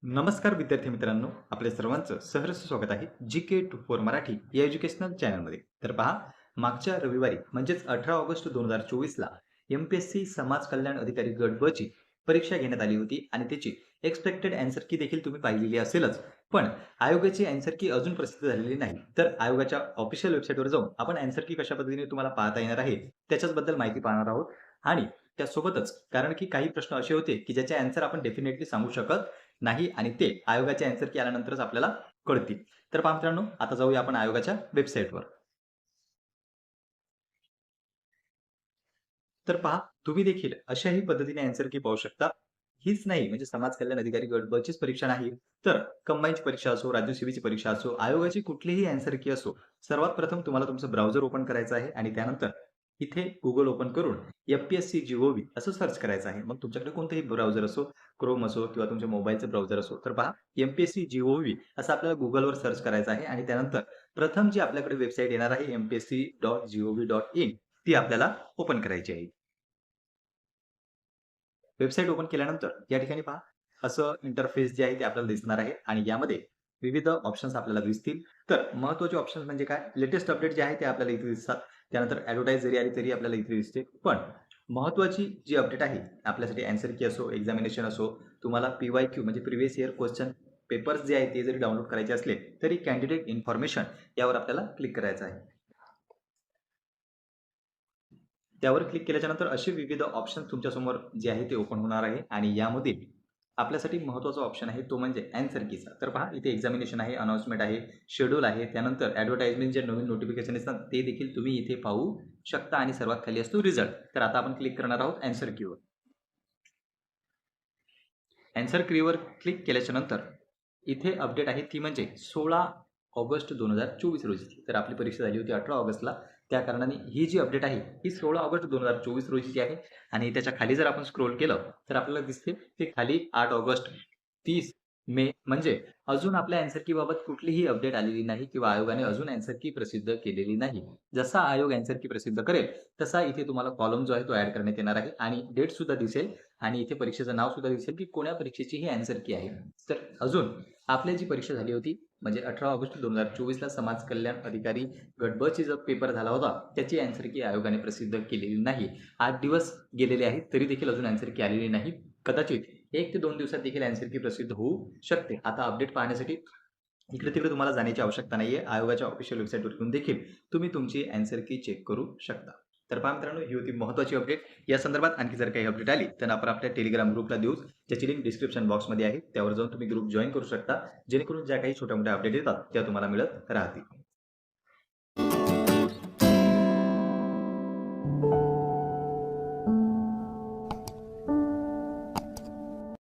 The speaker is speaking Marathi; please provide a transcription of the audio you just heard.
नमस्कार विद्यार्थी मित्रांनो, आपल्या सर्वांचं सहर्ष स्वागत आहे GK24 मराठी या एज्युकेशनल चॅनलमध्ये. तर पहा, मागच्या रविवारी म्हणजेच 18 ऑगस्ट 2024ला MPSC समाज कल्याण अधिकारी गट ब ची परीक्षा घेण्यात आली होती आणि त्याची एक्सपेक्टेड अँसर की देखील तुम्ही पाहिलेली असेलच. पण आयोगाची अँसर की अजून प्रसिद्ध झालेली नाही. तर आयोगाच्या ऑफिशियल वेबसाईटवर जाऊन आपण अँसर की कशा पद्धतीने तुम्हाला पाहता येणार आहे, त्याच्याचबद्दल माहिती पाहणार आहोत. आणि त्यासोबतच कारण की काही प्रश्न असे होते की ज्याचे अँसर आपण डेफिनेटली सांगू शकत नाही आणि ते आयोगाचे ॲन्सर की आल्यानंतरच आपल्याला कळतील. तर पहा मित्रांनो, आता जाऊया आपण आयोगाच्या वेबसाईटवर. तर पहा, तुम्ही देखील अशाही पद्धतीने ॲन्सर की पाहू शकता. हीच नाही म्हणजे समाज कल्याण अधिकारी गट ब चीच परीक्षा नाही, तर कंबाईनची परीक्षा असो, राज्यसेवेची परीक्षा असो, आयोगाची कुठलीही ॲन्सर की असो, सर्वात प्रथम तुम्हाला तुमचं ब्राउझर ओपन करायचं आहे आणि त्यानंतर इथे Google ओपन करून MPSC GOV असं सर्च करायचं आहे. मग तुमच्याकडे कोणतंही ब्राउझर असो, Chrome असो किंवा तुमच्या मोबाईलचं ब्राउझर असो, तर पहा MPSC GOV असं आपल्याला Googleवर सर्च करायचं आहे आणि त्यानंतर प्रथम जी आपल्याकडे वेबसाईट येणार आहे mpsc.gov.in ती आपल्याला ओपन करायची आहे. वेबसाईट ओपन केल्यानंतर या ठिकाणी पहा, असं इंटरफेस जे आहे ते आपल्याला दिसणार आहे आणि यामध्ये विविध ऑप्शन्स आपल्याला दिसतील. तर महत्त्वाचे ऑप्शन्स म्हणजे काय? लेटेस्ट अपडेट जे आहे ते आपल्याला इथे दिसतात. त्यानंतर ॲडव्हर्टाइज जरी आली तरी आपल्याला इथे दिसते. पण महत्त्वाची जी अपडेट आहे आपल्यासाठी अँसर की असो, एक्झामिनेशन असो, तुम्हाला PYQ म्हणजे प्रिव्हियस इयर क्वेश्चन पेपर्स जे आहेत ते जरी डाउनलोड करायचे असले, तरी कॅन्डिडेट इन्फॉर्मेशन यावर आपल्याला क्लिक करायचं आहे. त्यावर क्लिक केल्याच्यानंतर असे विविध ऑप्शन्स तुमच्यासमोर जे आहे ते ओपन होणार आहे आणि यामध्ये आपल्यासाठी महत्त्वाचा ऑप्शन आहे तो म्हणजे ॲन्सर कीचा. तर पहा इथे एक्झामिनेशन आहे, अनाउन्समेंट आहे, शेड्यूल आहे, त्यानंतर ॲडव्हर्टाइजमेंट जे नवीन नोटिफिकेशन असतात ते देखील तुम्ही इथे पाहू शकता आणि सर्वात खाली असतो रिझल्ट. तर आता आपण क्लिक करणार आहोत answer keyword. Answer keyword click केल्याच्यानंतर इथे अपडेट आहे ती म्हणजे 16 ऑगस्ट 2024 रोजीची. तर आपली परीक्षा झाली होती 18 ऑगस्टला. त्या कारणाने ही जी अपडेट आहे ही 16 ऑगस्ट 2024 रोजीची आहे आणि त्याच्या खाली जर आपण स्क्रोल केलं तर आपल्याला दिसते ते खाली 8 ऑगस्ट, 30 मे म्हणजे अजून आपल्या अँसर की बाबत कुठलीही अपडेट आलेली नाही किंवा आयोगाने अजून अँसर की प्रसिद्ध केलेली नाही. जसा आयोग अँसर की प्रसिद्ध करेल, तसा इथे तुम्हाला कॉलम जो आहे तो ॲड करण्यात येणार आहे आणि डेटसुद्धा दिसेल आणि इथे परीक्षेचं नावसुद्धा दिसेल की कोण्या परीक्षेची ही अँसर की आहे. तर अजून आपली जी परीक्षा झाली होती म्हणजे 18 ऑगस्ट 2024ला समाज कल्याण अधिकारी गट ब ची जो पेपर झाला होता, त्याची अँसर की आयोगाने प्रसिद्ध केलेली नाही. 8 दिवस गेलेले आहेत, तरी देखील अजून अँसर की आलेली नाही. कदाचित 1 ते 2 दिवसात देखील अँसर की प्रसिद्ध होऊ शकते. आता अपडेट पाहण्यासाठी इकडे-तिकडे तुम्हाला जाण्याची आवश्यकता नाहीये. आयोगाच्या ऑफिशियल वेबसाईटवर येऊन देखील तुम्ही तुमची अँसर की चेक करू शकता. तर पहा मित्रांनो, ही होती महत्त्वाची अपडेट. या संदर्भात आणखी जर काही अपडेट आली, तर आपण आपल्या टेलिग्राम ग्रुपला देऊच, ज्याची लिंक डिस्क्रिप्शन बॉक्समध्ये आहे. त्यावर जाऊन तुम्ही ग्रुप जॉइन करू शकता, जेणेकरून ज्या काही छोट्या-मोठ्या अपडेट येतात, त्या तुम्हाला मिळत राहतील.